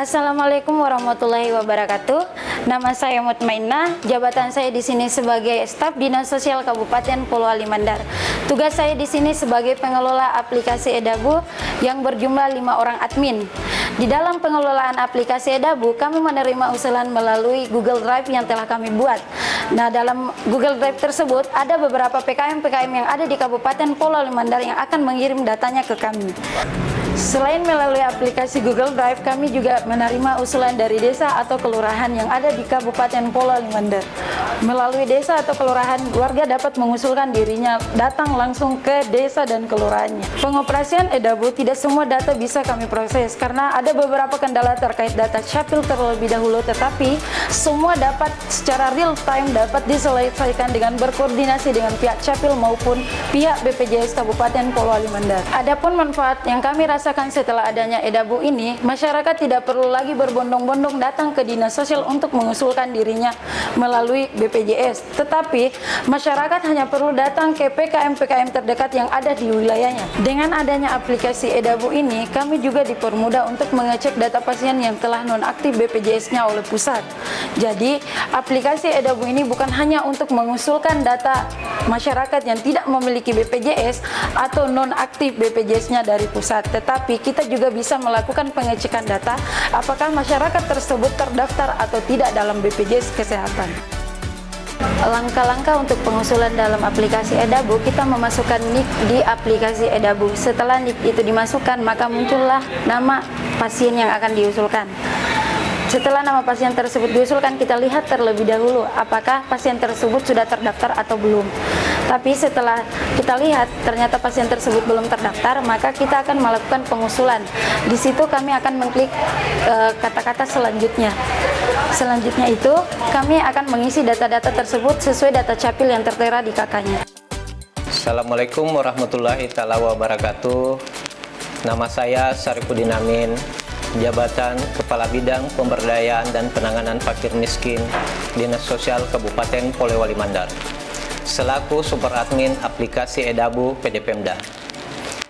Assalamualaikum warahmatullahi wabarakatuh. Nama saya Mutmainah. Jabatan saya di sini sebagai staf Dinas Sosial Kabupaten Polewali Mandar. Tugas saya di sini sebagai pengelola aplikasi Edabu yang berjumlah 5 orang admin. Di dalam pengelolaan aplikasi Edabu, kami menerima usulan melalui Google Drive yang telah kami buat. Nah, dalam Google Drive tersebut ada beberapa PKM-PKM yang ada di Kabupaten Polewali Mandar yang akan mengirim datanya ke kami. Selain melalui aplikasi Google Drive, kami juga menerima usulan dari desa atau kelurahan yang ada di Kabupaten Polewali Mandar. Melalui desa atau kelurahan, warga dapat mengusulkan dirinya datang langsung ke desa dan kelurahannya. Pengoperasian Edabu tidak semua data bisa kami proses karena ada beberapa kendala terkait data capil terlebih dahulu, tetapi semua dapat secara real time dapat diselesaikan dengan berkoordinasi dengan pihak capil maupun pihak BPJS Kabupaten Polewali Mandar. Adapun manfaat yang kami rasakan setelah adanya Edabu ini, masyarakat tidak perlu lagi berbondong-bondong datang ke dinas sosial untuk mengusulkan dirinya melalui BPJS, tetapi masyarakat hanya perlu datang ke PKM-PKM terdekat yang ada di wilayahnya. Dengan adanya aplikasi Edabu ini, kami juga dipermudah untuk mengecek data pasien yang telah nonaktif BPJS-nya oleh pusat. Jadi, aplikasi Edabu ini bukan hanya untuk mengusulkan data masyarakat yang tidak memiliki BPJS atau nonaktif BPJS-nya dari pusat, tetapi kita juga bisa melakukan pengecekan data apakah masyarakat tersebut terdaftar atau tidak dalam BPJS Kesehatan. Langkah-langkah untuk pengusulan dalam aplikasi Edabu, kita memasukkan NIK di aplikasi Edabu. Setelah NIK itu dimasukkan, maka muncullah nama pasien yang akan diusulkan. Setelah nama pasien tersebut diusulkan, kita lihat terlebih dahulu apakah pasien tersebut sudah terdaftar atau belum. Tapi setelah kita lihat ternyata pasien tersebut belum terdaftar, maka kita akan melakukan pengusulan. Di situ kami akan mengklik kata-kata selanjutnya. Selanjutnya itu kami akan mengisi data-data tersebut sesuai data capil yang tertera di KK-nya. Assalamualaikum warahmatullahi wabarakatuh. Nama saya Syarifuddin Amin, jabatan Kepala Bidang Pemberdayaan dan Penanganan Fakir Miskin Dinas Sosial Kabupaten Polewali Mandar, selaku Super Admin aplikasi Edabu PD Pemda.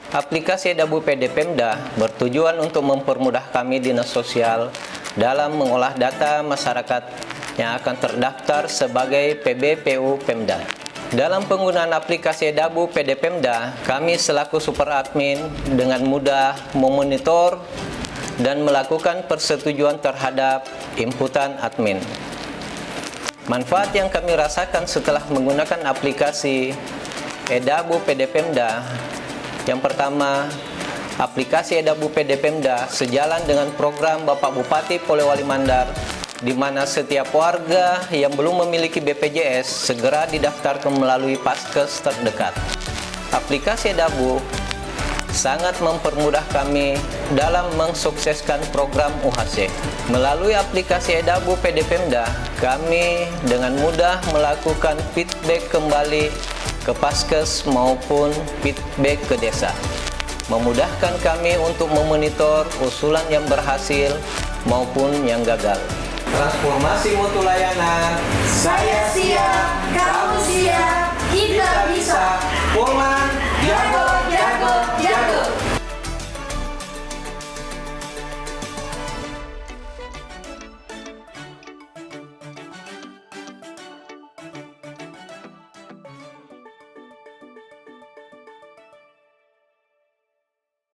Aplikasi Edabu PD Pemda bertujuan untuk mempermudah kami Dinas Sosial dalam mengolah data masyarakat yang akan terdaftar sebagai PBPU Pemda. Dalam penggunaan aplikasi Edabu PD Pemda, kami selaku Super Admin dengan mudah memonitor dan melakukan persetujuan terhadap inputan admin. Manfaat yang kami rasakan setelah menggunakan aplikasi Edabu PD Pemda, yang pertama, aplikasi Edabu PD Pemda sejalan dengan program Bapak Bupati Polewali Mandar, di mana setiap warga yang belum memiliki BPJS segera didaftarkan melalui Paskes terdekat. Aplikasi Edabu sangat mempermudah kami dalam mensukseskan program UHC. Melalui aplikasi Edabu PD Pemda, kami dengan mudah melakukan feedback kembali ke Paskes maupun feedback ke desa, memudahkan kami untuk memonitor usulan yang berhasil maupun yang gagal. Transformasi mutu layanan, saya